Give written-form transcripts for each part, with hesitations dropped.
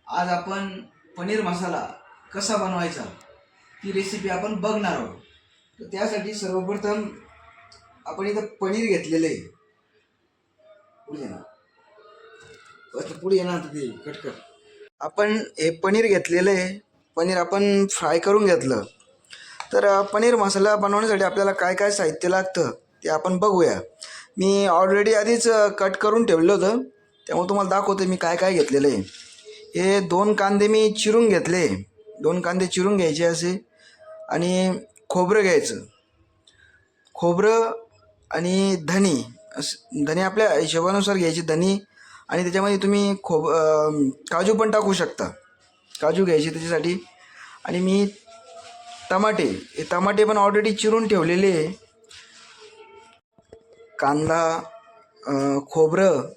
आज आपण पनीर मसाला कसा बनवायचा ती रेसिपी आपण बघणार आहोत. तर त्यासाठी सर्वप्रथम आपण इथं पनीर घेतलेलं आहे. पुढे ये ना, पुढे ये ना, ते कट कर. आपण हे पनीर घेतलेलं आहे. पनीर आपण फ्राय करून घेतलं. तर पनीर मसाला बनवण्यासाठी आपल्याला काय काय साहित्य लागतं ते आपण बघूया. मी ऑलरेडी आधीच कट करून ठेवलं होतं, त्यामुळे तुम्हाला दाखवतो मी काय काय घेतलेलं आहे. हे 2 कांदे मी चिरून घेतले. 2 कांदे चिरून घ्यायचे असे, आणि खोबरं घ्यायचं. खोबरं आणि धने आपल्या हिशोबानुसार घ्यायचे धने, आणि त्याच्यामध्ये तुम्ही काजू पण टाकू शकता. काजू घ्यायचे त्याच्यासाठी. आणि मी टमाटे पण ऑलरेडी चिरून ठेवलेले आहे. कांदा, खोबरं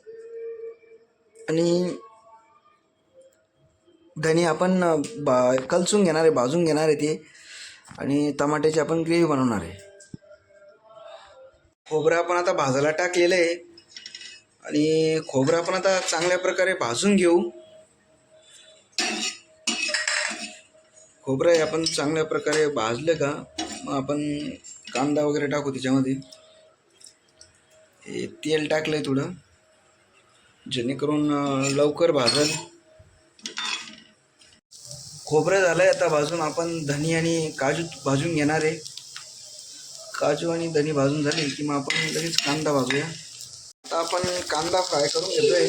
आणि धने आपण कलसून घेणार आहे, भाजून घेणार आहे ते. आणि टमाट्याची आपण ग्रेव्ही बनवणार आहे. खोबरं आपण आता भाजायला टाकलेलं आहे, आणि खोबरं आपण आता चांगल्या प्रकारे भाजून घेऊ. खोबरं हे आपण चांगल्या प्रकारे भाजलं का मग आपण कांदा वगैरे टाकू त्याच्यामध्ये. हे तेल टाकलंय थोडं, जेणेकरून लवकर भाजल. खोबरं झालंय आता भाजून. आपण धनी आणि काजू भाजून घेणार आहे. काजू आणि धनी भाजून झाले की मग आपण लगेच कांदा भाजूया. आता आपण कांदा फ्राय करून घेतोय.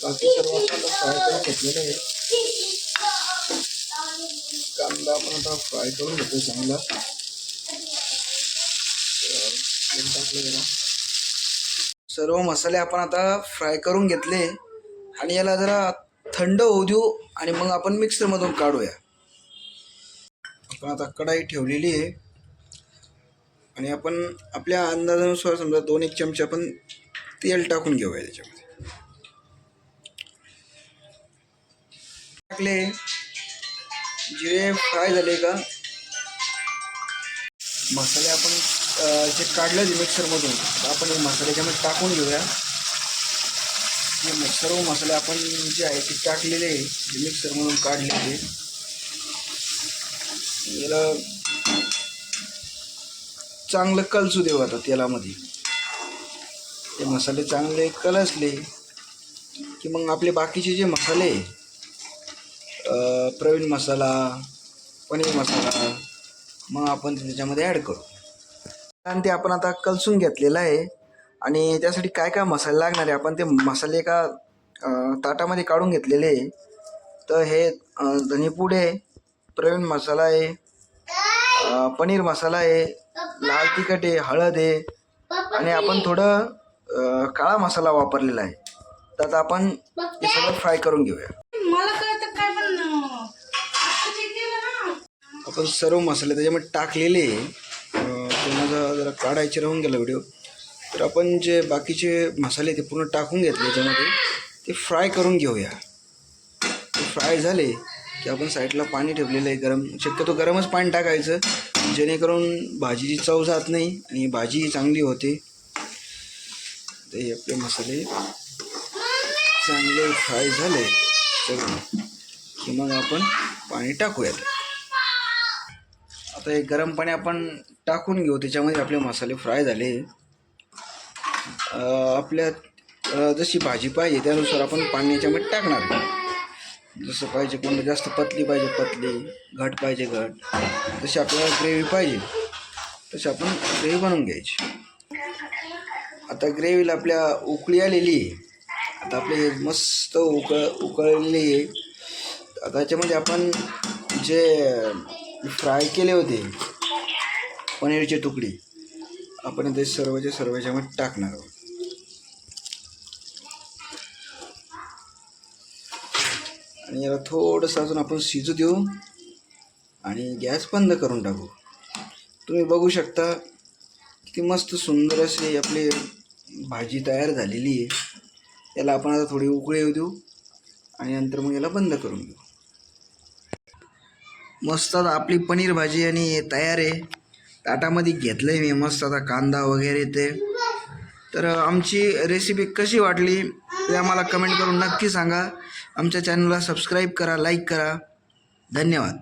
बाकी सर्व मसाला फ्राय करून घेतलेला आहे. कांदा आपण आता फ्राय करून घेतोय चांगला. सर्व मसाले आपण आता फ्राय करून घेतले, आणि याला जरा थंड होऊ देऊ, आणि मग आपण मिक्सरमधून काढूया. आपण आता कढाई ठेवलेली आहे, आणि आपण आपल्या अंदाजानुसार समजा 2-1 चमचे आपण तेल टाकून घेऊया त्याच्यामध्ये. टाकले, जिरे फ्राय झाले का मसाले आपण जे काढले मिक्सरमधून आपण हे मसाले त्याच्यामध्ये टाकून घेऊया. हे सर्व मसाले आपण जे आहे ते टाकलेले आहे, जे मिक्सरमधून काढलेले. याला चांगलं कलसू देऊ आता तेलामध्ये. ते मसाले चांगले कलसले की मग आपले बाकीचे जे मसाले, प्रवीण मसाला, पनीर मसाला, मग आपण त्याच्यामध्ये ॲड करू. आणि ते आपण आता कलसून घेतलेलं आहे, आणि त्यासाठी काय काय मसाले लागणार आहे आपण ते मसाले एका ताटामध्ये काढून घेतलेले आहे. तर हे धनेपूड आहे, प्रवीण मसाला आहे, पनीर मसाला आहे, लाल तिखट आहे, हळद आहे, आणि आपण थोडं काळा मसाला वापरलेला आहे. तर आता आपण हे सगळं फ्राय करून घेऊया. आपण सर्व मसाले त्याच्यामध्ये टाकलेले आहे. ते माझा जरा काढायचे राहून गेला व्हिडिओ. तर आपण जे बाकीचे मसाले ते पूर्ण टाकून घेतले त्याच्यामध्ये, ते फ्राय करून घेऊया. ते फ्राय झाले की आपण साईडला पाणी ठेवलेलं आहे गरम. शक्यतो गरमच पाणी टाकायचं, जेणेकरून भाजीची चव जात नाही आणि भाजी चांगली होते. तर हे आपले मसाले चांगले फ्राय झाले की मग आपण पाणी टाकूयात. आता हे गरम पाणी आपण टाकून घेऊ. त्याच्यामध्ये आपले मसाले फ्राय झाले. आपल्या जशी भाजी पाहिजे त्यानुसार आपण पाणी याच्यामध्ये टाकणार. जसं पाहिजे, कोणाला जास्त पतली पाहिजे पतली, घट पाहिजे घट, जशी आपल्याला ग्रेव्ही पाहिजे तशी आपण ग्रेव्ही बनवून घ्यायची. आता ग्रेव्हीला आपल्या उकळी आलेली आहे. आता आपले मस्त उकळलेली आहे. आता याच्यामध्ये आपण जे फ्राय केले होते पनीरचे तुकडे, आपण ते सर्वच्या सर्व याच्यामध्ये टाकणार आहोत. आणि याला थोडंसं अजून आपण शिजू देऊ, आणि गॅस बंद करून टाकू. तुम्ही बघू शकता किती मस्त सुंदर अशी आपली भाजी तयार झालेली आहे. याला आपण आता थोडी उकळी येऊ देऊ, आणि नंतर मग याला बंद करून घेऊ. मस्त आता आपली पनीर भाजी आणि तयार आहे. ताटामध्ये घेतलं आहे मी मस्त आता कांदा वगैरे ते. तर आमची रेसिपी कशी वाटली ते आम्हाला कमेंट करून नक्की सांगा. आमच्या चॅनलला सबस्क्राईब करा, लाईक करा. धन्यवाद.